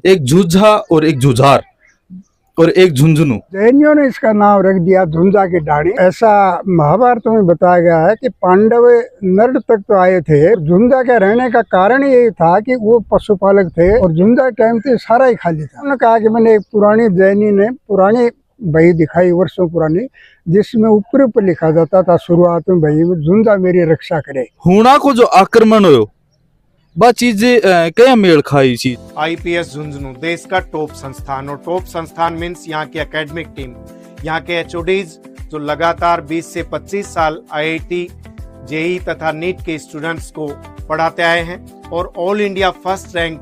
एक झुंझा और एक जुझार और एक झुंझुनू। जैनियों ने इसका नाम रख दिया झुंझा की डाणी। ऐसा महाभारत में बताया गया है कि पांडव नर्ड तक तो आए थे। झुंझा के रहने का कारण यही था कि वो पशुपालक थे और झुंझा टाइम पे सारा ही खाली था। उन्होंने कहा कि मैंने एक पुरानी जैनी ने पुरानी बही दिखाई वर्षों पुरानी, जिसमें ऊपर ऊपर लिखा जाता था शुरुआत में बही में झुंझा मेरी रक्षा करे। हूणा को जो आक्रमण हो बा चीजें क्या मेल खाई चीज। आईपीएस झुंझुनू देश का टॉप संस्थान, और टॉप संस्थान मीन्स यहाँ की एकेडमिक टीम, यहाँ के एचओडीज जो लगातार 20 से 25 साल आईआईटी, जेई तथा नीट के स्टूडेंट्स को पढ़ाते आए हैं और ऑल इंडिया फर्स्ट रैंक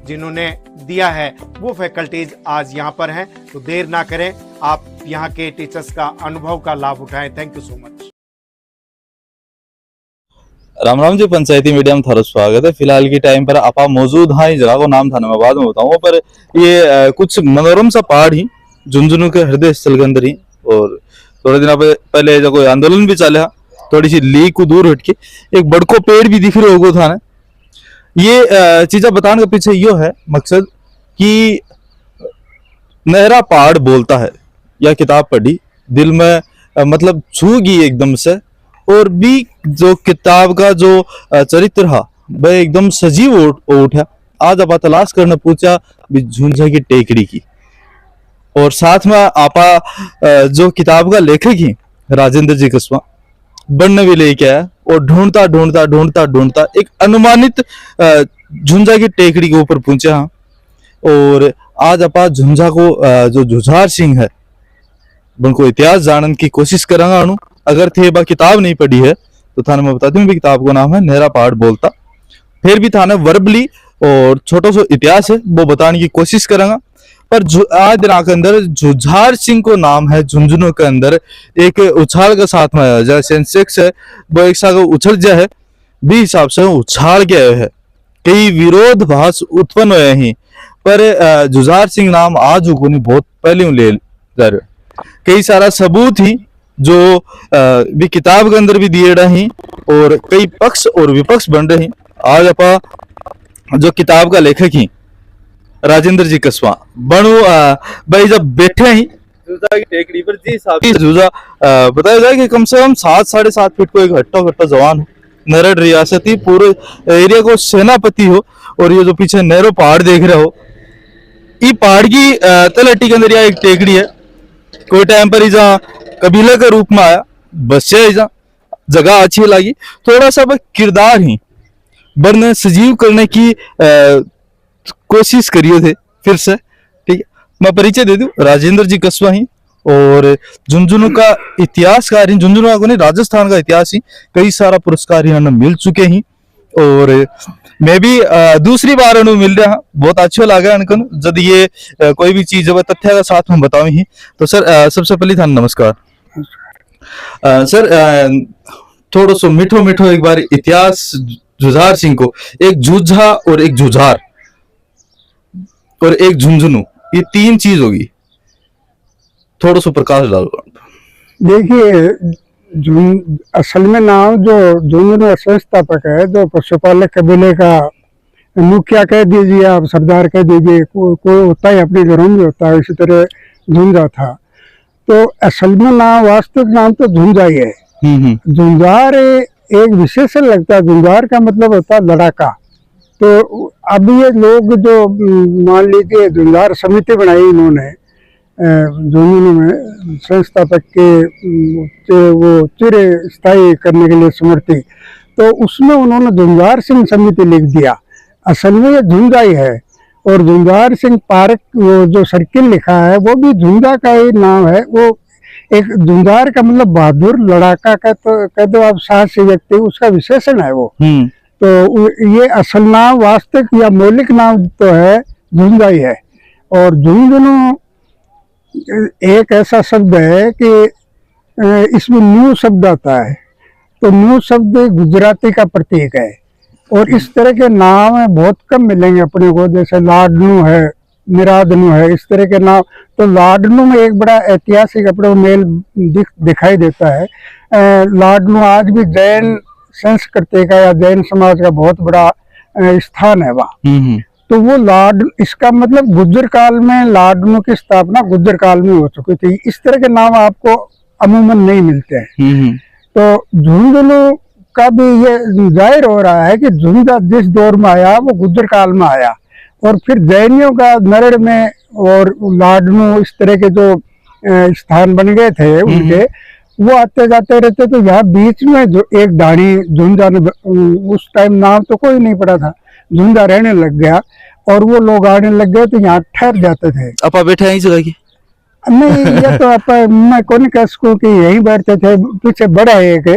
जिन्होंने दिया है वो फैकल्टीज आज यहाँ पर हैं। तो देर ना करें, आप यहाँ के टीचर्स का अनुभव का लाभ उठाएं। Thank you so much. Ram Ram ji, Panchayati media में थारा स्वागत है। फिलहाल की टाइम पर आपा मौजूद हाँ जगह को नाम था मैं बाद में बताऊंगा, पर ये कुछ मनोरम सा पहाड़ ही झुंझुनू के हृदय स्थल के अंदर ही। और थोड़े दिन पहले जो कोई आंदोलन भी चला, थोड़ी सी ली को दूर हटके एक बड़को पेड़ भी दिख रहे होगो था ना। ये चीजें बताने के पीछे यो है मकसद कि नहरा पहाड़ बोलता है, यह किताब पढ़ी दिल में मतलब छू गई एकदम से। और भी जो किताब का जो चरित्र है वह एकदम सजीव उठा। आज आप तलाश करने पूछा भी झुंझा की टेकड़ी की, और साथ में आपा जो किताब का लेखक ही राजेंद्र जी कस्वा बनने भी लेके आया और ढूंढता ढूंढता ढूंढता ढूंढता एक अनुमानित झुंझा की टेकड़ी के ऊपर पहुंचा। और आज आपा झुंझा को जो जुझार सिंह है उनको इतिहास जानने की कोशिश करेंगे। अनु अगर थे बा किताब नहीं पढ़ी है तो थाने मैं बता दूं भी किताब का नाम है नहरा पहाड़ बोलता। फिर भी थाने वर्बली और छोटा सा इतिहास है वो बताने की कोशिश करेंगे। पर आज दिनांक के अंदर जुझार सिंह को नाम है झुंझुनू के अंदर एक उछाल के साथ में आया, जैसे सेंसेक्स है वो एक साथ उछल जाए है भी हिसाब से उछाल गया है। कई विरोधाभास उत्पन्न हुए हैं, पर जुझार सिंह नाम आज को नहीं बहुत पहले ले जा रहे। कई सारा सबूत ही जो भी किताब के अंदर भी दिए रहे हैं और कई पक्ष और विपक्ष बन रहे हैं। आज अपा जो किताब का लेखक ही राजेंद्र जी कस्वा बनो भाई जब बैठे ही जुझा की टेकड़ी पर जी साहब जुझा बताया जाए कि कम से कम 7-7.5 फीट को एक हट्टा जवान हो, नरड रियासती पूरे एरिया को सेनापति हो। और ये जो पीछे नहरों पहाड़ देख रहे हो, ये पहाड़ की तलहटी के अंदर एक टेकड़ी है। कोई टाइम पर ही कबीले के रूप में आया, बस जगह अच्छी लगी, थोड़ा सा किरदार ही बरने सजीव करने की कोशिश करिए थे फिर से। ठीक है, मैं परिचय दे दूं, राजेंद्र जी कस्वा ही और झुंझुनू का इतिहासकार ही, झुंझुनू को नहीं राजस्थान का इतिहास ही, कई सारा पुरस्कार यहाँ मिल चुके हैं। और मैं भी दूसरी बार अनु मिल रहा, बहुत अच्छा लगा इनको जब ये कोई भी चीज जब तथ्य का साथ में बताऊं ही। तो सर सबसे पहले था नमस्कार। सर थोड़ा सो मिठो मिठो एक बार इतिहास जुझार सिंह को, एक जुझा और एक जुझार और एक झुंझुनू, ये तीन चीज होगी, थोड़ा सा प्रकाश डालो। देखिए असल में नाम जो झुंझुनू संस्थापक है, जो पशुपालक कबीले का मुखिया कह दीजिए, आप सरदार कह दीजिए, कोई होता है अपने घरों में होता है, इसी तरह झुंझा था। तो असल में नाम वास्तविक नाम तो झुंझा ही है। झुंझार एक विशेषण लगता है, झुंझार का मतलब होता है लड़ाका। तो अब ये लोग जो मान लीजिए झुंझार समिति बनाई इन्होंने झुंझुनू में, संस्थापक के वो चिर स्थायी करने के लिए समर्थी, तो उसमें उन्होंने झुंझार सिंह समिति लिख दिया। असल में ये झुंझा ही है। और झुंझार सिंह पार्क वो जो सर्किल लिखा है वो भी झुंझा का ही नाम है। वो एक झुंझार का मतलब बहादुर लड़ाका का, तो कह दो आप साहसी व्यक्ति, उसका विशेषण है वो। तो ये असल नाम वास्तविक या मौलिक नाम तो है झुंझा ही है। और झुंझुनू एक ऐसा शब्द है कि इसमें न्यू शब्द आता है, तो न्यू शब्द गुजराती का प्रतीक है। और इस तरह के नाम बहुत कम मिलेंगे अपने को, जैसे लाडनू है, निरादनू है, इस तरह के नाम। तो लाडनू में एक बड़ा ऐतिहासिक अपने मेल दिखाई देता है। लाडनू आज भी जैन संस्कृति का या जैन समाज का बहुत बड़ा स्थान है वहाँ। तो वो लाड, इसका मतलब गुज्जर काल में लाडनों की स्थापना गुज्जर काल में हो चुकी थी। इस तरह के नाम आपको अमूमन नहीं मिलते हैं। तो झुंझुनू का भी ये जाहिर हो रहा है कि झुंझा जिस दौर में आया वो गुज्जर काल में आया, और फिर जैनियों का नरड़ में और लाडनू इस तरह के जो स्थान बन गए थे उनके, वो आते जाते रहते। तो यहाँ बीच में जो एक ढाणी झुंझा, उस टाइम नाम तो कोई नहीं पड़ा था, झुंझा रहने लग गया और वो लोग आने लग गए तो यहाँ ठहर जाते थे। अपा बैठे हैं इस जगह की? नहीं, ये तो आप मैं कौन कह सकूं कि यहीं बैठते थे। पीछे बड़ा है एक,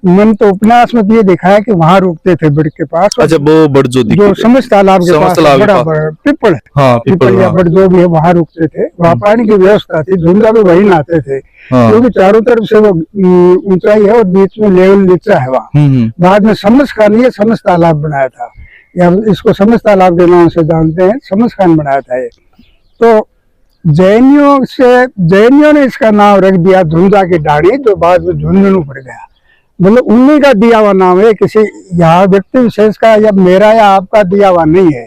मन तो उपन्यास में ये दिखा है कि वहाँ रुकते थे बड़ के पास। अच्छा, वो बड़ जो समझ तालाब के पास बड़ा पीपल, हाँ, पीपल या बड़ जो भी है, वहाँ रुकते थे। वहाँ पानी की व्यवस्था थी, झुंझा भी वही नहाते थे, क्योंकि चारों तरफ से वो ऊंचाई है और बीच में लेवल नीचा है वहाँ। बाद में समझ खान, ये समझ तालाब बनाया था, या इसको समझ तालाब के नाम से जानते हैं, समझ खान बनाया था ये। तो जैनियों ने इसका नाम रख दिया झुंझा की ढाणी, जो बाद में झुंझुनू पड़ गया। मतलब उन्हीं का दिया हुआ नाम है, किसी यहाँ व्यक्ति विशेष का या मेरा या आपका दिया हुआ नहीं है।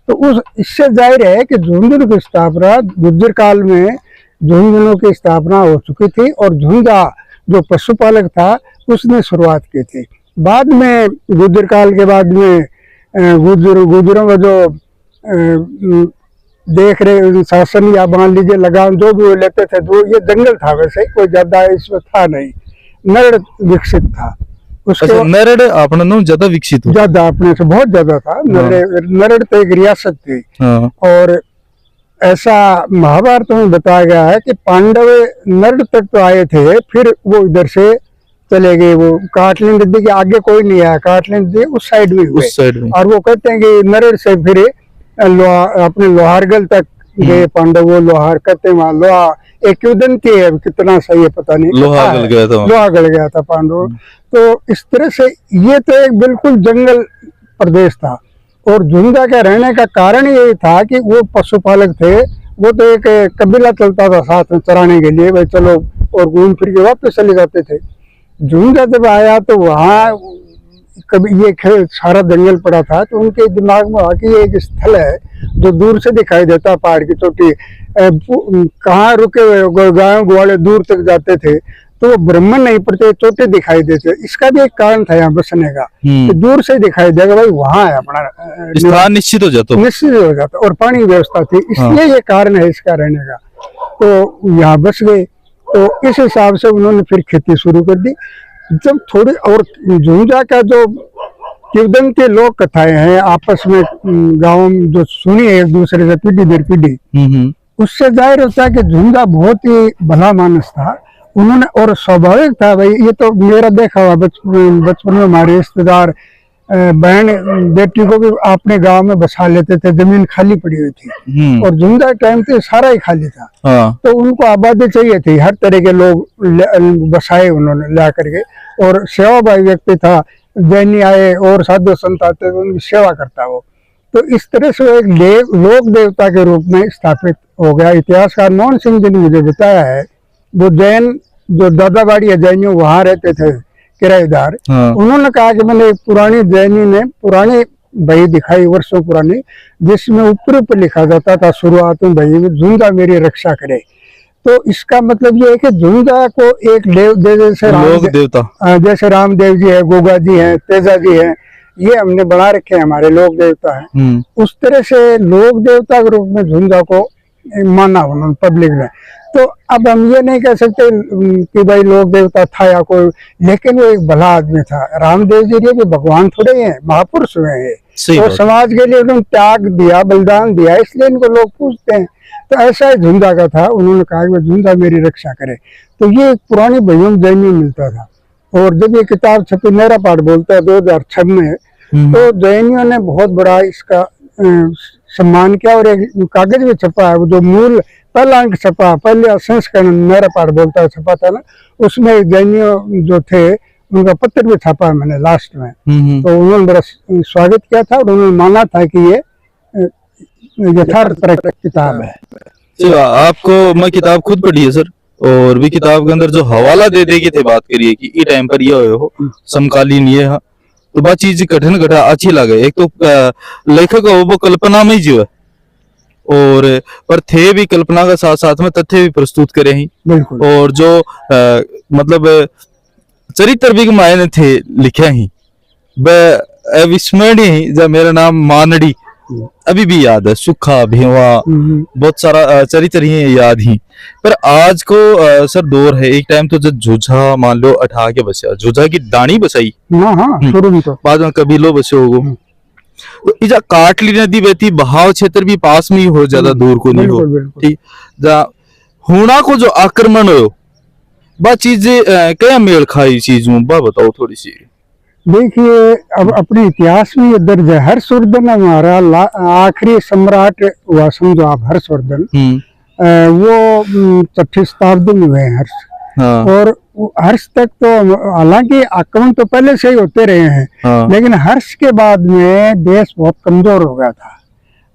तो उस इससे जाहिर है कि झुंझुनू की स्थापना गुज्जर काल में झुंझुनू की स्थापना हो चुकी थी, और झुंझा जो पशुपालक था उसने शुरुआत की थी। बाद में गुज्जर काल के बाद में गुज्जरों का जो देख रहे शासन या मान लीजिए लगान जो भी वो लेते थे, तो ये जंगल था, वैसे कोई ज्यादा इसमें था नहीं, नरड़ विकसित था। उसके नरड़ अपने नो ज्यादा विकसित हो, ज्यादा अपने से बहुत ज्यादा था। नरड़ तो एक रियासत थी। और ऐसा महाभारत में बताया गया है कि पांडव नरड़ तक तो आए थे, फिर वो इधर से चले गए, वो काटलिन नदी के आगे कोई नहीं आया, काटलिन नदी उस साइड में हुए। और वो कहते हैं कि नरड़ से फिर अपने लोहारगल तक गए पांडव। वो लोहार कहते हैं वहाँ लोहा एक उदंती है, कितना सही है पता नहीं, लोहागल गया था पांडव। तो इस तरह से ये तो एक बिल्कुल जंगल प्रदेश था। और झुंझा के रहने का कारण यही था कि वो पशुपालक थे, वो तो एक कबीला चलता था साथ में चराने के लिए, भाई चलो, और घूम फिर के वापस चले जाते थे। झुंझा जब आया तो वहाँ कभी ये सारा जंगल पड़ा था, तो उनके दिमाग में आ कि ये एक स्थल है जो दूर से दिखाई देता, पहाड़ की चोटी, कहाँ रुके हुए गायों ग्वाले दूर तक जाते थे, तो वो ब्राह्मण नहीं पड़ते, चोटी दिखाई देते। इसका भी एक कारण था यहाँ बसने का, कि दूर से दिखाई देगा भाई वहाँ है अपना स्थान, निश्चित हो जाता, और पानी की व्यवस्था थी, इसलिए ये कारण है इसका रहने का। तो यहाँ बस गए। तो इस हिसाब से उन्होंने फिर खेती शुरू कर दी। जब थोड़ी और झुंझा का जो किवदंती लोक कथाएं हैं आपस में गाँव में जो सुनी है एक दूसरे से पीढ़ी दर पीढ़ी, उससे जाहिर होता है कि झुंझा बहुत ही भला मानस था। उन्होंने, और स्वाभाविक था भाई, ये तो मेरा देखा हुआ बचपन में हमारे रिश्तेदार बहन बेटी को भी अपने गांव में बसा लेते थे, जमीन खाली पड़ी हुई थी, और झुंझा टाइम तो सारा ही खाली था। तो उनको आबादी चाहिए थी, हर तरह के लोग बसाए उन्होंने ला करके, और सेवा भाई व्यक्ति था, जैनी आए और साधु संत आते तो उनकी सेवा करता वो। तो इस तरह से वो एक लोक देवता के रूप में स्थापित हो गया। इतिहासकार मोहन सिंह जी ने मुझे बताया है, वो जैन जो दादाबाड़ी है जैनियों वहां रहते थे किराएदार, उन्होंने कहा कि मैंने पुरानी जैनी ने पुरानी बही दिखाई वर्षों पुरानी, जिसमें ऊपर लिखा जाता था शुरुआत में बही में, झुंझा मेरी रक्षा करे। तो इसका मतलब ये है कि झुंझा को एक जैसे रामदेव जी है, गोगा जी है, तेजा जी है, ये हमने बना रखे हैं, हमारे लोक देवता है। उस तरह से लोक देवता के रूप में झुंझा को माना उन्होंने पब्लिक ने। तो अब हम ये नहीं कह सकते कि भाई लोक देवता था या कोई, लेकिन वो एक भला आदमी था। रामदेव जी ये भी भगवान थोड़े हैं, महापुरुष हुए हैं, और समाज के लिए उन्होंने त्याग दिया, बलिदान दिया, इसलिए इनको लोग पूछते हैं। तो ऐसा ही झुंझा का था। उन्होंने कहा कि झुंझा मेरी रक्षा करे। तो ये एक पुरानी बहियों में जैनी मिलता था। और जब ये किताब छपी, मेरा पाठ बोलता है 2006 में, तो जैनियों ने बहुत बड़ा इसका सम्मान किया, और एक कागज में छपा है, वो जो मूल पहला अंक छपा, पहले संस्करण मेरा पाठ बोलता है छपा था ना, उसमें जैनियों जो थे उनका पत्र भी छपा है मैंने लास्ट में। तो उन्होंने बड़ा स्वागत किया था, और उन्होंने माना था कि ये यथार्थ किताब है। आपको मैं किताब खुद पढ़ी है सर, और भी किताब के अंदर जो हवाला दे की थे बात करिए कि ई टाइम पर ये हो समकालीन ये तो वह चीज कठिन घटा अच्छी लगे। एक तो लेखक हो वो कल्पना में ही जीवे, और पर थे भी कल्पना के साथ साथ में तथ्य भी प्रस्तुत करे ही, बिल्कुल और जो मतलब चरित्र भी मायने थे लिखे ही वह अविस्मरणीय ही। जब मेरा नाम मानड़ी अभी भी याद है, सुखा भेवा बहुत सारा चरित्र ही याद ही। पर आज को सर दौर है, एक टाइम तो जब झुझा मान लो अठा के बसा, झुझा की दानी बसाई, हाँ हाँ शुरू में तो बाद में कबीलो बसे होगो। तो इजा काटली नदी बहती, बहाव क्षेत्र भी पास में ही हो, ज्यादा दूर को नहीं हो। बिल्कुल बिल्कुल ठीक, जा हुणा को जो आक्रमण हो वह चीज क्या मेल खाई चीज में बा बताओ थोड़ी सी। देखिए, अब अपने इतिहास में ये दर्ज है, हर्षवर्धन हमारा आखिरी सम्राट हुआ, समझो आप हर्षवर्धन, वो 6ठी शताब्दी में हुए हर्ष। हाँ, और हर्ष तक तो हालांकि आक्रमण तो पहले से ही होते रहे हैं, हाँ, लेकिन हर्ष के बाद में देश बहुत कमजोर हो गया था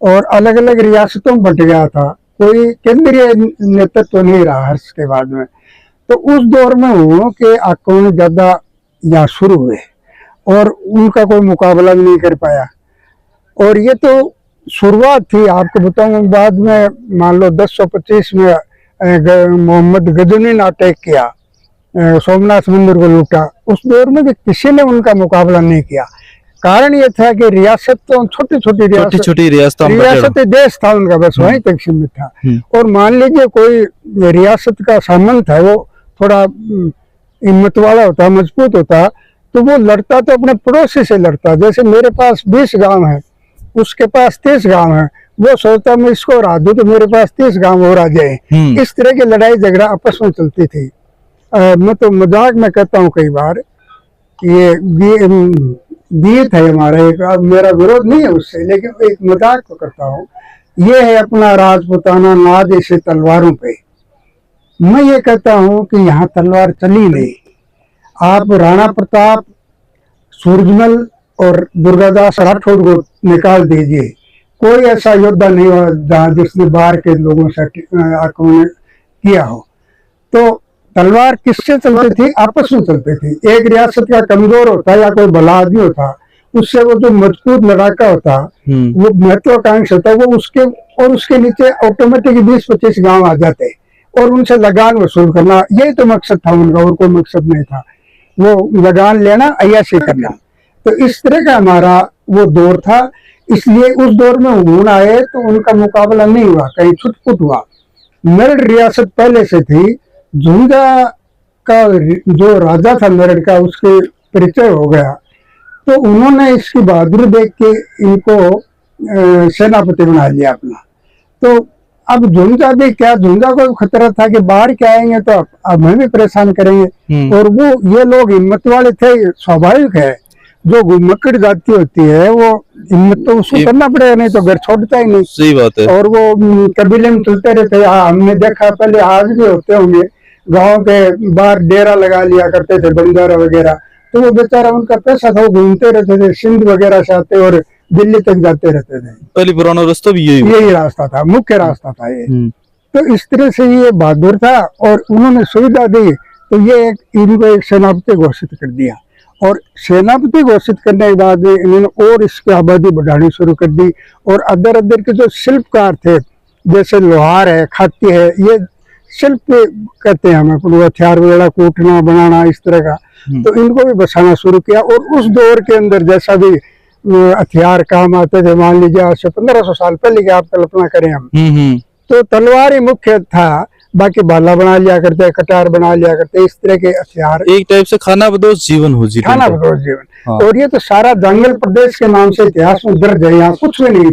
और अलग अलग रियासतों में बट गया था, कोई केंद्रीय नेतृत्व नहीं रहा हर्ष के बाद में। तो उस दौर में हुओं के आक्रमण ज्यादा यहाँ शुरू हुए और उनका कोई मुकाबला भी नहीं कर पाया। और ये तो शुरुआत थी, आपको बताऊं। बाद में मान लो 1025 में मोहम्मद गजनी ने अटैक किया, सोमनाथ मंदिर को लूटा। उस दौर में भी किसी ने उनका मुकाबला नहीं किया। कारण ये था कि रियासत तो छोटी छोटी रियासत देश था उनका, बस वहीं तक सीमित था। और मान लीजिए कोई रियासत का सामंत है, वो थोड़ा हिम्मत वाला होता, मजबूत होता, तो वो लड़ता तो अपने पड़ोसी से लड़ता। जैसे मेरे पास 20 गांव है, उसके पास 30 गांव है, वो सोचता मैं इसको हरा दूं तो मेरे पास 30 गांव और आ जाए। इस तरह की लड़ाई झगड़ा आपस में चलती थी। मैं तो मजाक में कहता हूँ कई बार, ये गीत है हमारा एक, मेरा विरोध नहीं है उससे, लेकिन एक मजाक तो करता हूँ। ये है अपना राजपुताना नाज इसे तलवारों पे। मैं ये कहता हूँ कि यहाँ तलवार चली नहीं। आप राणा प्रताप, सूरजमल और दुर्गादास राठौड़ को निकाल दीजिए, कोई ऐसा योद्धा नहीं हुआ जहाँ जिसने बाहर के लोगों से आक्रमण किया हो। तो तलवार किससे चलती थी? आपस में चलती थी। एक रियासत का कमजोर होता या कोई भला आदमी होता, उससे वो जो मजबूत लड़ाका होता, वो महत्वाकांक्षी होता, वो उसके नीचे ऑटोमेटिक 20-25 गांव आ जाते और उनसे लगान वसूल करना, यही तो मकसद था उनका, और कोई मकसद नहीं था। वो लगान लेना, अय्याशी करना। तो इस तरह का हमारा वो दौर था। इसलिए उस दौर में हुण आए तो उनका मुकाबला नहीं हुआ, कहीं छुटपुट हुआ। मेरठ रियासत पहले से थी। झुंझा का जो राजा था मेरठ का, उसके परिचय हो गया, तो उन्होंने इसकी बहादुरी देख के इनको सेनापति बना लिया अपना। तो अब झुंझा भी क्या, झुंझा को खतरा था कि बाहर के आएंगे तो अब हमें भी परेशान करेंगे। और वो ये लोग हिम्मत वाले थे, स्वाभाविक है। जो घुमक्कड़ जाति होती है वो हिम्मत तो उसको करना पड़ेगा, नहीं तो घर छोड़ता ही नहीं। सही बात है। और वो कबीले में चलते रहते। हमने देखा, पहले आज भी होते होंगे, गांव के बाहर डेरा लगा लिया करते थे बंजारा वगैरह। तो वो बेचारा, उनका पैसा था, वो घूमते रहते थे, सिंध वगैरह से आते और दिल्ली तक जाते रहते थे। पहले पुराना रास्ता भी यही रास्ता था, मुख्य रास्ता था ये। तो इस तरह से ये बहादुर था और उन्होंने सुविधा दी, तो ये इनको एक सेनापति घोषित कर दिया। और सेनापति घोषित करने के बाद इन्होंने और इसकी आबादी बढ़ानी शुरू कर दी। और अदर अदर के जो शिल्पकार थे, जैसे लोहार है, खाती है, ये शिल्प कहते हैं हमें, वो हथियार वगैरह कूटना बनाना इस तरह का, तो इनको भी बसाना शुरू किया। और उस दौर के अंदर जैसा भी हथियार काम आते थे, मान लीजिए आज से 1500 साल पहले की आप कल्पना करें हम, तो तलवार ही मुख्य था, बाकी भाला बना लिया करते, कटार बना लिया करते, इस तरह के हथियार। एक टाइप से खाना बदोश जीवन हो जी, खाना बदोश जीवन। और ये तो सारा जंगल प्रदेश के नाम से इतिहास में दर्ज है, यहाँ कुछ भी नहीं